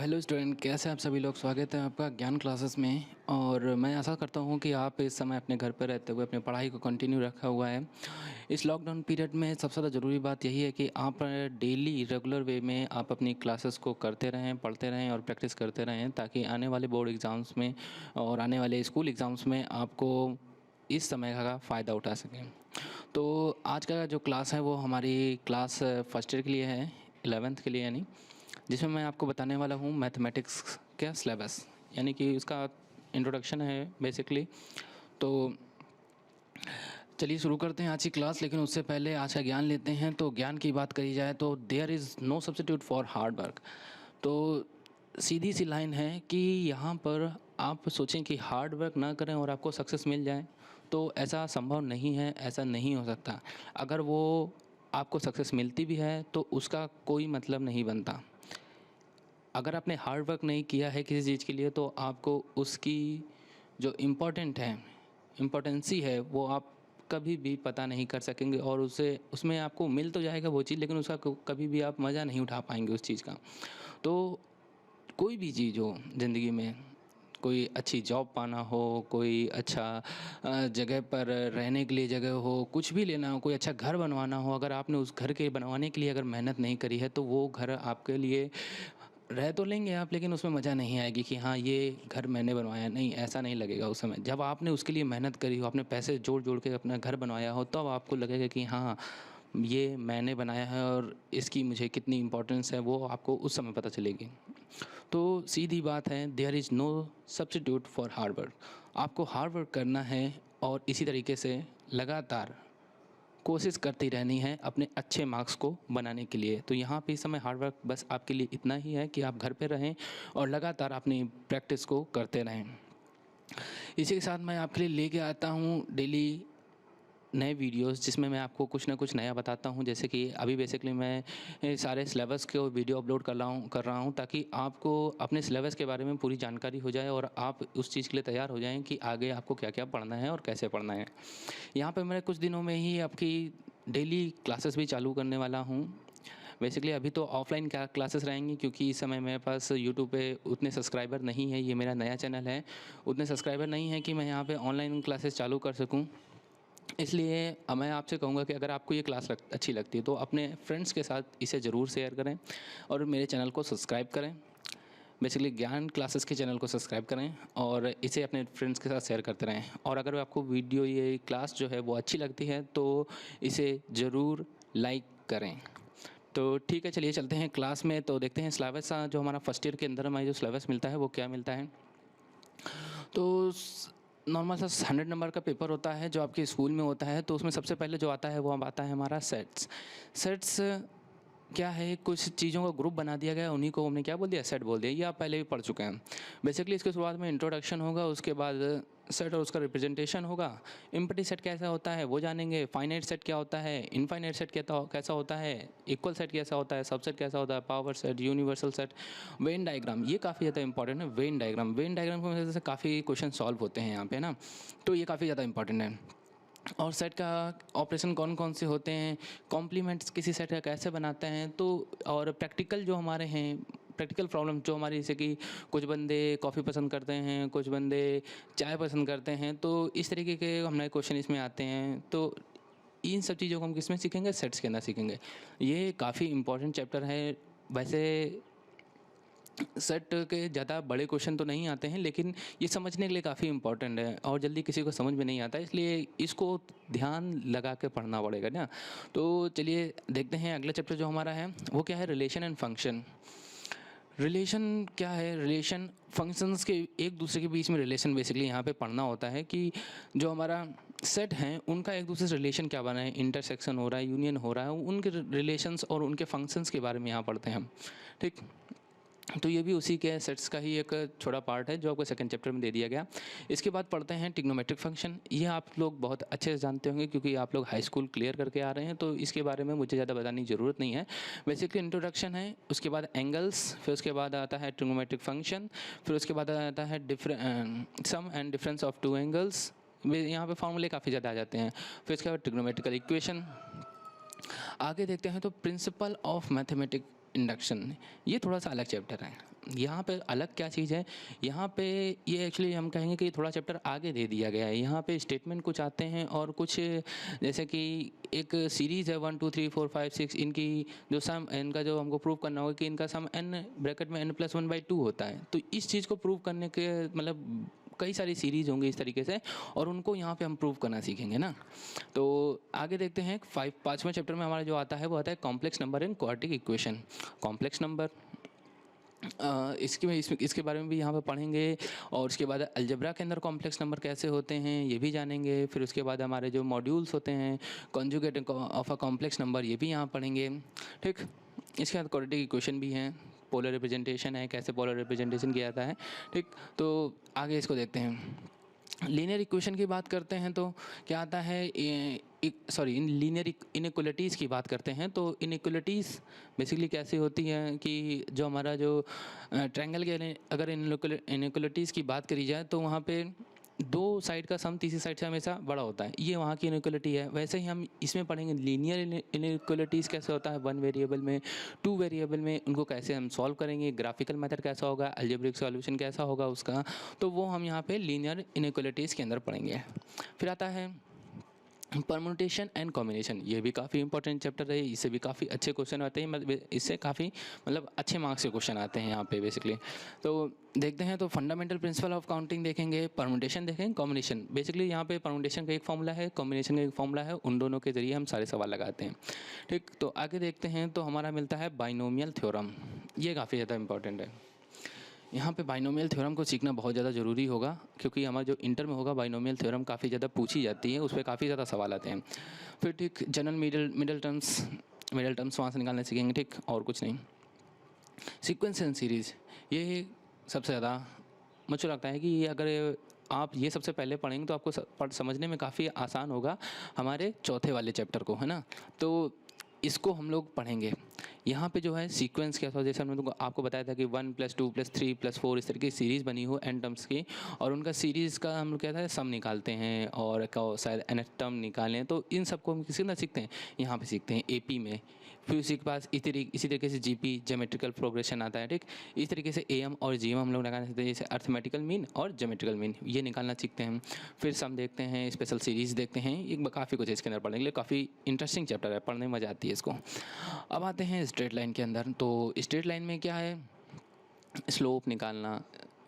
Hello student, कैसे हैं आप सभी लोग। स्वागत है आपका ज्ञान क्लासेस में। और मैं आशा करता हूं कि आप इस समय अपने घर पर रहते हुए अपनी पढ़ाई को कंटिन्यू रखा हुआ है। इस लॉकडाउन पीरियड में सबसे ज़्यादा ज़रूरी बात यही है कि आप डेली रेगुलर वे में आप अपनी क्लासेस को करते रहें, पढ़ते रहें और प्रैक्टिस करते रहें, ताकि आने वाले बोर्ड एग्ज़ाम्स में और आने वाले स्कूल एग्ज़ाम्स में आपको इस समय का फ़ायदा उठा सकें। तो आज का जो क्लास है वो हमारी क्लास फर्स्ट ईयर के लिए है, 11th के लिए यानी, जिसमें मैं आपको बताने वाला हूँ मैथमेटिक्स का सिलेबस, यानी कि उसका इंट्रोडक्शन है बेसिकली। तो चलिए शुरू करते हैं आज की क्लास। लेकिन उससे पहले आज का ज्ञान लेते हैं। तो ज्ञान की बात करी जाए तो there is no substitute for hard work. तो सीधी सी लाइन है कि यहाँ पर आप सोचें कि हार्ड वर्क ना करें और आपको सक्सेस मिल जाए, तो ऐसा संभव नहीं है, ऐसा नहीं हो सकता। अगर वो आपको सक्सेस मिलती भी है तो उसका कोई मतलब नहीं बनता। अगर आपने हार्ड वर्क नहीं किया है किसी चीज़ के लिए तो आपको उसकी जो इम्पोर्टेंसी है वो आप कभी भी पता नहीं कर सकेंगे, और उसमें आपको मिल तो जाएगा वो चीज़, लेकिन उसका कभी भी आप मज़ा नहीं उठा पाएंगे उस चीज़ का। तो कोई भी चीज़ हो ज़िंदगी में, कोई अच्छी जॉब पाना हो, कोई अच्छा जगह पर रहने के लिए जगह हो, कुछ भी लेना हो, कोई अच्छा घर बनवाना हो, अगर आपने उस घर के बनवाने के लिए अगर मेहनत नहीं करी है तो वो घर आपके लिए रह तो लेंगे आप, लेकिन उसमें मज़ा नहीं आएगी कि हाँ ये घर मैंने बनवाया। नहीं, ऐसा नहीं लगेगा उस समय। जब आपने उसके लिए मेहनत करी हो, आपने पैसे जोड़ जोड़ के अपना घर बनवाया हो, तब आपको लगेगा कि हाँ ये मैंने बनाया है और इसकी मुझे कितनी इम्पोर्टेंस है, वो आपको उस समय पता चलेगी। तो सीधी बात है, there is no substitute for hard work. आपको हार्ड वर्क करना है और इसी तरीके से लगातार कोशिश करती रहनी है अपने अच्छे मार्क्स को बनाने के लिए। तो यहाँ पे इस समय हार्ड वर्क बस आपके लिए इतना ही है कि आप घर पे रहें और लगातार अपनी प्रैक्टिस को करते रहें। इसी के साथ मैं आपके लिए लेके आता हूँ डेली नए वीडियोस, जिसमें मैं आपको कुछ ना कुछ नया बताता हूं। जैसे कि अभी बेसिकली मैं सारे सिलेबस के वीडियो अपलोड कर रहा हूं ताकि आपको अपने सिलेबस के बारे में पूरी जानकारी हो जाए और आप उस चीज़ के लिए तैयार हो जाएं कि आगे आपको क्या क्या पढ़ना है और कैसे पढ़ना है। यहाँ पे मैं कुछ दिनों में ही आपकी डेली क्लासेस भी चालू करने वाला हूँ। बेसिकली अभी तो ऑफलाइन क्लासेस रहेंगी, क्योंकि इस समय मेरे पास यूट्यूब पे उतने सब्सक्राइबर नहीं है, ये मेरा नया चैनल है, उतने सब्सक्राइबर नहीं है कि मैं यहाँ पे ऑनलाइन क्लासेस चालू कर सकूँ। इसलिए मैं आपसे कहूँगा कि अगर आपको ये क्लास अच्छी लगती है तो अपने फ्रेंड्स के साथ इसे ज़रूर शेयर करें और मेरे चैनल को सब्सक्राइब करें। बेसिकली ज्ञान क्लासेस के चैनल को सब्सक्राइब करें और इसे अपने फ्रेंड्स के साथ शेयर करते रहें। और अगर आपको वीडियो ये क्लास जो है वो अच्छी लगती है तो इसे ज़रूर लाइक करें। तो ठीक है, चलिए चलते हैं क्लास में। तो देखते हैं सिलेबस जो हमारा फर्स्ट ईयर के अंदर हमें जो सिलेबस मिलता है वो क्या मिलता है। तो नॉर्मल सा 100 नंबर का पेपर होता है जो आपके स्कूल में होता है। तो उसमें सबसे पहले जो आता है वो अब आता है हमारा सेट्स क्या है, कुछ चीज़ों का ग्रुप बना दिया गया, उन्हीं को हमने क्या बोल दिया, सेट बोल दिया। ये आप पहले भी पढ़ चुके हैं। बेसिकली इसके शुरुआत में इंट्रोडक्शन होगा, उसके बाद सेट और उसका रिप्रेजेंटेशन होगा। एम्प्टी सेट कैसा होता है वो जानेंगे, फाइनाइट सेट क्या होता है, इनफाइनाइट सेट कैसा होता है, इक्वल सेट कैसा होता है, सबसेट कैसा होता है, power set, universal set, Venn diagram, ये काफ़ी ज़्यादा इंपॉर्टेंट है। वेन डायग्राम की वजह से काफ़ी क्वेश्चन सॉल्व होते हैं यहाँ पे ना, तो ये काफ़ी ज़्यादा इंपॉर्टेंट है। और सेट का ऑपरेशन कौन कौन से होते हैं, कॉम्प्लीमेंट्स किसी सेट का कैसे बनाते हैं, तो और प्रैक्टिकल जो हमारे हैं, प्रैक्टिकल प्रॉब्लम जो हमारी, जैसे कि कुछ बंदे कॉफ़ी पसंद करते हैं, कुछ बंदे चाय पसंद करते हैं, तो इस तरीके के हमारे क्वेश्चन इसमें आते हैं। तो इन सब चीज़ों को हम किस में सीखेंगे, सेट्स के अंदर सीखेंगे। ये काफ़ी इंपॉर्टेंट चैप्टर है। वैसे सेट के ज़्यादा बड़े क्वेश्चन तो नहीं आते हैं, लेकिन ये समझने के लिए काफ़ी इंपॉर्टेंट है और जल्दी किसी को समझ में नहीं आता, इसलिए इसको ध्यान लगा के पढ़ना पड़ेगा ना। तो चलिए देखते हैं अगला चैप्टर जो हमारा है वो क्या है, रिलेशन एंड फंक्शन। रिलेशन क्या है, रिलेशन फंक्शंस के एक दूसरे के बीच में रिलेशन बेसिकली यहाँ पे पढ़ना होता है कि जो हमारा सेट हैं उनका एक दूसरे से रिलेशन क्या बना है, इंटरसेक्शन हो रहा है, यूनियन हो रहा है, उनके रिलेशंस और उनके फंक्शंस के बारे में यहाँ पढ़ते हैं हम। ठीक, तो ये भी उसी के सेट्स का ही एक छोटा पार्ट है जो आपको सेकंड चैप्टर में दे दिया गया। इसके बाद पढ़ते हैं ट्रिग्नोमेट्रिक फंक्शन। ये आप लोग बहुत अच्छे से जानते होंगे क्योंकि आप लोग हाई स्कूल क्लियर करके आ रहे हैं, तो इसके बारे में मुझे ज़्यादा बताने की ज़रूरत नहीं है। बेसिकली इंट्रोडक्शन है, उसके बाद एंगल्स, फिर उसके बाद आता है ट्रिग्नोमेट्रिक फंक्शन, फिर उसके बाद आता है sum and difference of two angles. यहाँ पे फॉर्मूले काफ़ी ज़्यादा आ जाते हैं। फिर उसके बाद ट्रिग्नोमेट्रिकल इक्वेशन। आगे देखते हैं तो प्रिंसिपल ऑफ मैथमेटिक इंडक्शन, ये थोड़ा सा अलग चैप्टर है। यहाँ पे अलग क्या चीज़ है, यहाँ पे ये एक्चुअली हम कहेंगे कि थोड़ा चैप्टर आगे दे दिया गया है। यहाँ पे स्टेटमेंट कुछ आते हैं और कुछ जैसे कि एक सीरीज़ है 1 2 3 4 5 6, इनकी जो सम, इनका जो हमको प्रूव करना होगा कि इनका सम n ब्रैकेट में n+1/2 होता है। तो इस चीज़ को प्रूव करने के मतलब कई सारी सीरीज़ होंगी इस तरीके से, और उनको यहाँ पे हम प्रूव करना सीखेंगे ना। तो आगे देखते हैं, पाँचवें चैप्टर में हमारा जो आता है वो आता है complex number in quadratic equation. Complex number इसके बारे में भी यहाँ पे पढ़ेंगे, और उसके बाद अलजेब्रा के अंदर कॉम्प्लेक्स नंबर कैसे होते हैं ये भी जानेंगे। फिर उसके बाद हमारे जो मॉड्यूल्स होते हैं conjugate of a complex number, ये भी यहाँ पढ़ेंगे, ठीक। इसके बाद क्वाड्रेटिक इक्वेशन भी हैं, पोलर रिप्रेजेंटेशन है, कैसे पोलर रिप्रेजेंटेशन किया जाता है, ठीक। तो आगे इसको देखते हैं। लीनियर इक्वेशन की बात करते हैं तो क्या आता है, इन लीनियर इनइक्वलिटीज़ की बात करते हैं तो इनइक्वलिटीज़ बेसिकली कैसे होती हैं कि जो हमारा जो ट्रायंगल के अगर इनइक्वलिटीज़ की बात करी जाए तो वहाँ पे दो साइड का सम तीसरी साइड से हमेशा बड़ा होता है, ये वहाँ की इनइक्वलिटी है। वैसे ही हम इसमें पढ़ेंगे लीनियर इनइक्वलिटीज़ कैसे होता है, 1 वेरिएबल में 2 वेरिएबल में, उनको कैसे हम सॉल्व करेंगे, ग्राफिकल मेथड कैसा होगा, अलजेब्रिक सॉल्यूशन कैसा होगा उसका, तो वो हम यहाँ पे लीनियर इनइक्वलिटीज़ के अंदर पढ़ेंगे। फिर आता है परम्यूटेशन एंड कॉम्बिनेशन, ये भी काफ़ी इंपॉर्टेंट चैप्टर है, इससे भी काफ़ी अच्छे क्वेश्चन आते हैं, इससे काफ़ी मतलब अच्छे मार्क्स के क्वेश्चन आते हैं यहाँ पे बेसिकली। तो देखते हैं, तो फंडामेंटल प्रिंसिपल ऑफ काउंटिंग देखेंगे, परम्यूटेशन देखेंगे, कॉम्बिनेशन। बेसिकली यहाँ पे परम्यूटेशन का एक फॉर्मूला है, कॉम्बिनेशन का एक फॉर्मूला है, उन दोनों के जरिए हम सारे सवाल लगाते हैं, ठीक। तो आगे देखते हैं, तो हमारा मिलता है बाइनोमियल थ्योरम, ये काफ़ी ज़्यादा इंपॉर्टेंट है। यहाँ पे बाइनोमियल थ्योरम को सीखना बहुत ज़्यादा ज़रूरी होगा, क्योंकि हमारा जो इंटर में होगा बाइनोमियल थ्योरम काफ़ी ज़्यादा पूछी जाती है, उस पर काफ़ी ज़्यादा सवाल आते हैं। फिर ठीक, जनरल मिडल टर्म्स वहाँ से निकालने सीखेंगे, ठीक, और कुछ नहीं। सीक्वेंस एंड सीरीज़, ये सबसे ज़्यादा मुझे लगता है कि ये अगर आप ये सबसे पहले पढ़ेंगे तो आपको समझने में काफ़ी आसान होगा हमारे चौथे वाले चैप्टर को, है ना। तो इसको हम लोग पढ़ेंगे। यहाँ पे जो है सीक्वेंस क्या था, जैसे हमने आपको बताया था कि 1 + 2 + 3 + 4 इस तरह की सीरीज़ बनी हो n टर्म्स की, और उनका सीरीज़ का हम लोग क्या था सम निकालते हैं, और शायद nth टर्म निकालें, तो इन सबको हम किसी ना सीखते हैं, यहाँ पे सीखते हैं AP में। फिर उसी के पास इसी तरीके से GP ज्योमेट्रिकल प्रोग्रेशन आता है, ठीक। इस तरीके से AM और GM हम लोग निकालना सीखते हैं, जैसे अर्थमेटिकल मीन और ज्योमेट्रिकल मीन, ये निकालना सीखते हैं। फिर सम देखते हैं, स्पेशल सीरीज़ देखते हैं, एक काफ़ी कुछ इसके अंदर पढ़ने के लिए, काफ़ी इंटरेस्टिंग चैप्टर है, पढ़ने में मज़ा आती है इसको। अब आते हैं स्ट्रेट लाइन के अंदर, तो स्ट्रेट लाइन में क्या है, स्लोप निकालना,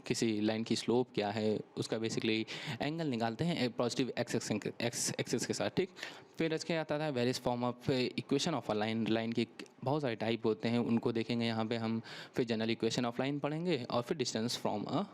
किसी लाइन की स्लोप क्या है, उसका बेसिकली एंगल निकालते हैं पॉजिटिव एक्स एक्सिस के साथ, ठीक। फिर इसके आता है various form of equation of a line की बहुत सारे टाइप होते हैं, उनको देखेंगे यहाँ पे हम। फिर जनरल इक्वेशन ऑफ लाइन पढ़ेंगे, और फिर distance from a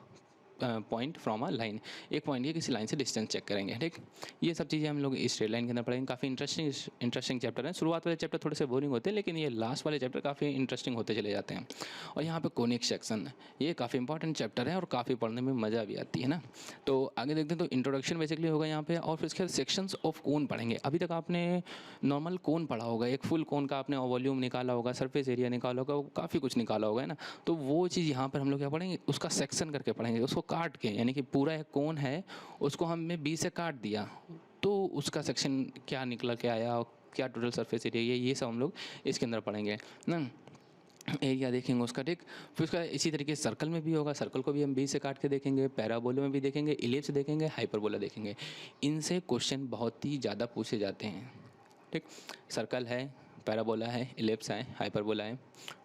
point from a line, एक पॉइंट के किसी लाइन से डिस्टेंस चेक करेंगे, ठीक। ये सब चीज़ें हम लोग स्ट्रेट लाइन के अंदर पढ़ेंगे, काफ़ी इंटरेस्टिंग चैप्टर है। शुरुआत वाले चैप्टर थोड़े से बोरिंग होते हैं, लेकिन ये लास्ट वाले चैप्टर काफ़ी इंटरेस्टिंग होते चले जाते हैं। और यहाँ पे कोनिक सेक्शन, ये काफ़ी इंपॉर्टेंट चैप्टर है और काफ़ी पढ़ने में मज़ा भी आती है ना। तो आगे देखते हैं, तो इंट्रोडक्शन बेसिकली होगा यहाँ पे, और फिर इसके बाद सेक्शंस ऑफ कोन पढ़ेंगे। अभी तक आपने नॉर्मल कोन पढ़ा होगा, एक फुल कोन का आपने वॉल्यूम निकाला होगा, सरफेस एरिया निकाला होगा, काफ़ी कुछ निकाला होगा, है ना। तो वो चीज़ यहाँ पर हम लोग क्या पढ़ेंगे, उसका सेक्शन करके पढ़ेंगे, उसको काट के, यानी कि पूरा एक कोन है उसको हमने 20 से काट दिया, तो उसका सेक्शन क्या निकला के आया, क्या टोटल सरफेस एरिया, ये सब हम लोग इसके अंदर पढ़ेंगे ना। एरिया देखेंगे उसका, ठीक। फिर उसका इसी तरीके से सर्कल में भी होगा, सर्कल को भी हम 20 से काट के देखेंगे, पैराबोला में भी देखेंगे, इलिप्स देखेंगे, हाइपरबोला देखेंगे। इनसे क्वेश्चन बहुत ही ज़्यादा पूछे जाते हैं, ठीक। सर्कल है, पैराबोला है, इलिप्स है, हाइपरबोला है,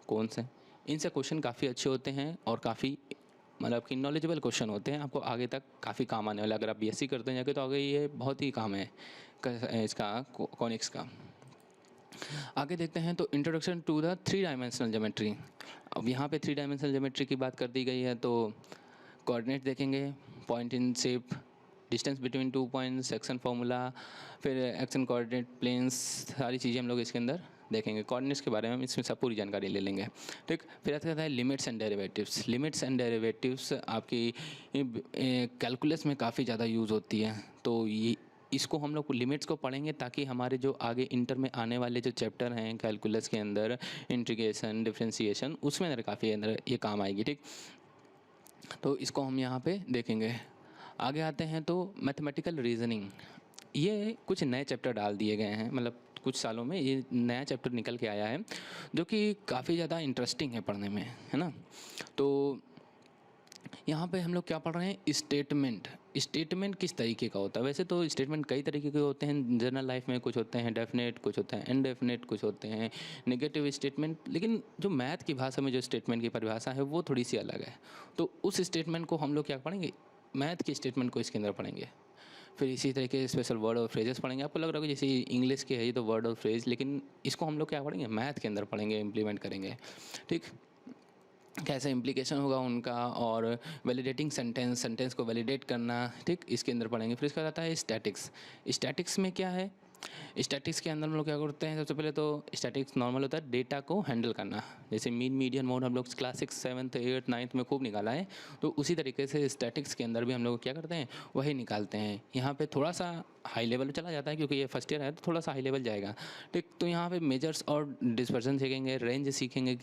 कौन से, इनसे क्वेश्चन काफ़ी अच्छे होते हैं और काफ़ी मतलब कि नॉलेजेबल क्वेश्चन होते हैं, आपको आगे तक काफ़ी काम आने वाला। अगर आप BSc करते हैं जाके तो आगे ये बहुत ही काम है इसका, कॉनिक्स का। आगे देखते हैं, तो introduction to the 3 dimensional geometry. अब यहाँ पे 3 डायमेंशनल ज्योमेट्री की बात कर दी गई है, तो कोऑर्डिनेट देखेंगे, point in shape, distance between 2 points, section formula, फिर एक्शन कोऑर्डिनेट प्लेन्स, सारी चीज़ें हम लोग इसके अंदर देखेंगे। कोऑर्डिनेट्स के बारे में हम इसमें सब पूरी जानकारी ले लेंगे, ठीक। फिर आता है limits and derivatives. Limits and derivatives आपकी कैलकुलस में काफ़ी ज़्यादा यूज़ होती है, तो ये इसको हम लोग लिमिट्स को पढ़ेंगे ताकि हमारे जो आगे इंटर में आने वाले जो चैप्टर हैं कैलकुलस के अंदर, इंटीग्रेशन, डिफरेंशिएशन, उसमें अंदर काफ़ी अंदर ये काम आएगी, ठीक। तो इसको हम यहाँ पे देखेंगे। आगे आते हैं, तो मैथमेटिकल रीजनिंग, ये कुछ नए चैप्टर डाल दिए गए हैं, मतलब कुछ सालों में ये नया चैप्टर निकल के आया है जो कि काफ़ी ज़्यादा इंटरेस्टिंग है पढ़ने में, है ना। तो यहाँ पे हम लोग क्या पढ़ रहे हैं, स्टेटमेंट। स्टेटमेंट किस तरीके का होता है? वैसे तो स्टेटमेंट कई तरीके के होते हैं जनरल लाइफ में, कुछ होते हैं डेफिनेट, कुछ होते हैं इनडेफिनेट, कुछ होते हैं नेगेटिव स्टेटमेंट, लेकिन जो मैथ की भाषा में जो स्टेटमेंट की परिभाषा है वो थोड़ी सी अलग है। तो उस स्टेटमेंट को हम लोग क्या पढ़ेंगे, मैथ के स्टेटमेंट को इसके अंदर पढ़ेंगे। फिर इसी तरीके से स्पेशल वर्ड और फ्रेजेस पढ़ेंगे। आपको लग रहा होगा जैसे इंग्लिश के है ये तो वर्ड और फ्रेज, लेकिन इसको हम लोग क्या पढ़ेंगे, मैथ के अंदर पढ़ेंगे, इम्प्लीमेंट करेंगे। ठीक, कैसे इम्प्लीकेशन होगा उनका, और वैलिडेटिंग सेंटेंस, सेंटेंस को वैलिडेट करना, ठीक, इसके अंदर पढ़ेंगे। फिर इसका आता है स्टैटिक्स। स्टैटिक्स में क्या है, स्टैटिक्स के अंदर हम लोग क्या करते हैं, सबसे पहले तो स्टैटिक्स नॉर्मल होता है डेटा को हैंडल करना। जैसे मीन मीडियन मोड हम लोग क्लास 6 7th 8th 9th में खूब निकाला है, तो उसी तरीके से स्टैटिक्स के अंदर भी हम लोग क्या करते हैं, वही निकालते हैं। यहाँ पे थोड़ा सा हाई लेवल चला जाता है क्योंकि ये फर्स्ट ईयर है, तो थोड़ा सा हाई लेवल जाएगा। ठीक, तो यहाँ पे मेजर्स और डिस्पर्सन सीखेंगे, रेंज सीखेंगे,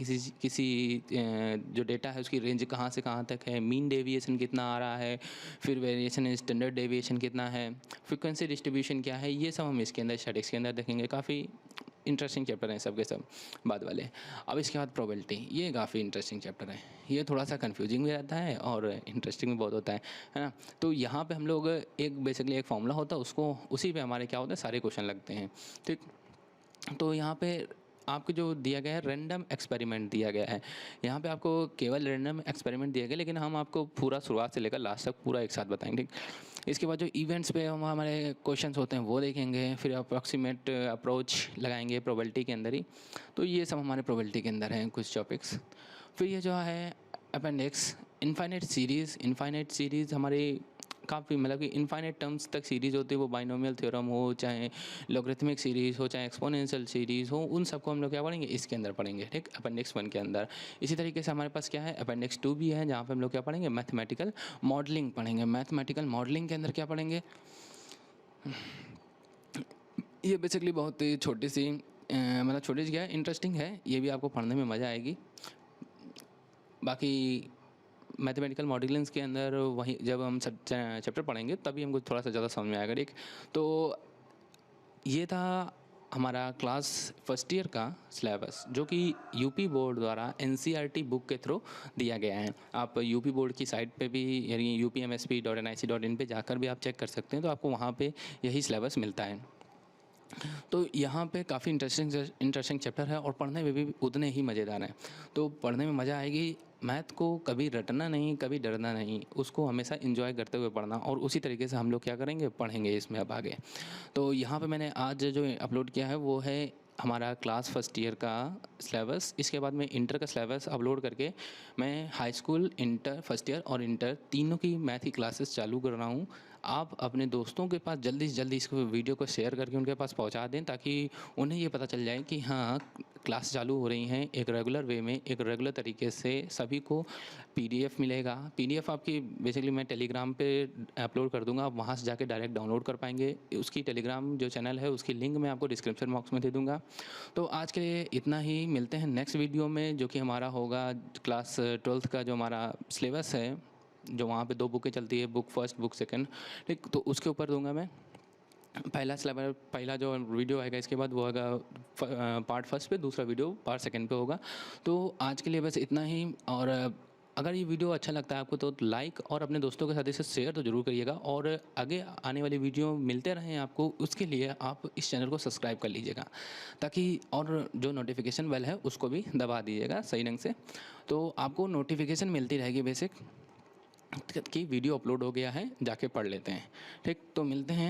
जो डेटा है उसकी रेंज कहाँ से कहाँ तक है, मीन डेविएशन कितना आ रहा है, फिर वेरिएशन स्टैंडर्ड डेविएशन कितना है, फ्रीक्वेंसी डिस्ट्रीब्यूशन क्या है, ये सब हम इसके अंदर स्टैटिक्स के अंदर देखेंगे। काफ़ी इंटरेस्टिंग चैप्टर हैं सब के सब बाद वाले। अब इसके बाद प्रोबेबिलिटी, ये काफ़ी इंटरेस्टिंग चैप्टर है। ये थोड़ा सा कंफ्यूजिंग भी रहता है और इंटरेस्टिंग भी बहुत होता है ना। तो यहाँ पे हम लोग एक बेसिकली एक फॉर्मूला होता है, उसको उसी पे हमारे क्या होता है, सारे क्वेश्चन लगते हैं। ठीक, तो यहाँ पे आपको जो दिया गया है रैंडम एक्सपेरिमेंट दिया गया है। यहाँ पे आपको केवल रैंडम एक्सपेरिमेंट दिया गया, लेकिन हम आपको पूरा शुरुआत से लेकर लास्ट तक पूरा एक साथ बताएंगे। ठीक, इसके बाद जो इवेंट्स पे हम हमारे क्वेश्चंस होते हैं वो देखेंगे, फिर अप्रॉक्सीमेट अप्रोच लगाएंगे प्रोबेबिलिटी के अंदर ही। तो ये सब हमारे प्रोबेबिलिटी के अंदर हैं कुछ टॉपिक्स। फिर ये जो है अपेंडिक्स, इनफाइनाइट सीरीज़ हमारी काफ़ी, मतलब कि इनफाइनाइट टर्म्स तक सीरीज़ होती है, वो बाइनोमियल थ्योरम हो, चाहे लॉगरिथमिक सीरीज़ हो, चाहे एक्सपोनेंशियल सीरीज़ हो, उन सबको हम लोग क्या पढ़ेंगे, इसके अंदर पढ़ेंगे। ठीक, अपेंडिक्स 1 के अंदर। इसी तरीके से हमारे पास क्या है, अपेंडिक्स 2 भी है, जहाँ पे हम लोग क्या पढ़ेंगे, मैथमेटिकल मॉडलिंग पढ़ेंगे। मैथमेटिकल मॉडलिंग के अंदर क्या पढ़ेंगे, ये बेसिकली बहुत ही छोटी सी मतलब छोटी सी क्या है, इंटरेस्टिंग है, ये भी आपको पढ़ने में मज़ा आएगी। बाकी मैथमेटिकल मॉडलिंग्स के अंदर वही जब हम सब चैप्टर पढ़ेंगे तभी हमको थोड़ा सा ज़्यादा समझ में आएगा। ठीक, तो ये था हमारा क्लास फर्स्ट ईयर का सिलेबस, जो कि यूपी बोर्ड द्वारा एनसीईआरटी बुक के थ्रू दिया गया है। आप यूपी बोर्ड की साइट पे भी, यानी upmsp.nic.in पे जाकर भी आप चेक कर सकते हैं, तो आपको वहाँ पे यही सिलेबस मिलता है। तो यहाँ पे काफ़ी इंटरेस्टिंग चैप्टर है और पढ़ने में भी उतने ही मज़ेदार हैं। तो पढ़ने में मज़ा आएगी। मैथ को कभी रटना नहीं, कभी डरना नहीं, उसको हमेशा एंजॉय करते हुए पढ़ना, और उसी तरीके से हम लोग क्या करेंगे, पढ़ेंगे इसमें अब आगे। तो यहाँ पे मैंने आज जो अपलोड किया है वो है हमारा क्लास फर्स्ट ईयर का सिलेबस। इसके बाद मैं इंटर का सिलेबस अपलोड करके मैं high school, inter first year और इंटर तीनों की मैथ की क्लासेस चालू कर रहा हूँ। आप अपने दोस्तों के पास जल्दी से जल्दी इसको वीडियो को शेयर करके उनके पास पहुंचा दें, ताकि उन्हें ये पता चल जाए कि हाँ, क्लास चालू हो रही हैं एक रेगुलर वे में, एक रेगुलर तरीके से सभी को पीडीएफ मिलेगा। पीडीएफ आपकी बेसिकली मैं टेलीग्राम पे अपलोड कर दूंगा, आप वहाँ से जाके डायरेक्ट डाउनलोड कर पाएंगे। उसकी टेलीग्राम जो चैनल है उसकी लिंक मैं आपको डिस्क्रिप्शन बॉक्स में दे दूँगा। तो आज के लिए इतना ही, मिलते हैं नेक्स्ट वीडियो में, जो कि हमारा होगा क्लास 12th का जो हमारा सिलेबस है, जो वहाँ पे 2 बुकें चलती है, बुक फर्स्ट, बुक सेकंड। ठीक, तो उसके ऊपर दूंगा मैं पहला सिलेबस, पहला जो वीडियो आएगा इसके बाद वो आएगा पार्ट फर्स्ट पे, दूसरा वीडियो पार्ट सेकंड पे होगा। तो आज के लिए बस इतना ही, और अगर ये वीडियो अच्छा लगता है आपको तो लाइक और अपने दोस्तों के साथ इसे शेयर तो ज़रूर करिएगा, और आगे आने वाली वीडियो मिलते रहें आपको, उसके लिए आप इस चैनल को सब्सक्राइब कर लीजिएगा, ताकि, और जो नोटिफिकेशन बेल है उसको भी दबा दीजिएगा सही ढंग से, तो आपको नोटिफिकेशन मिलती रहेगी बेसिक कि वीडियो अपलोड हो गया है, जाके पढ़ लेते हैं। ठीक, तो मिलते हैं।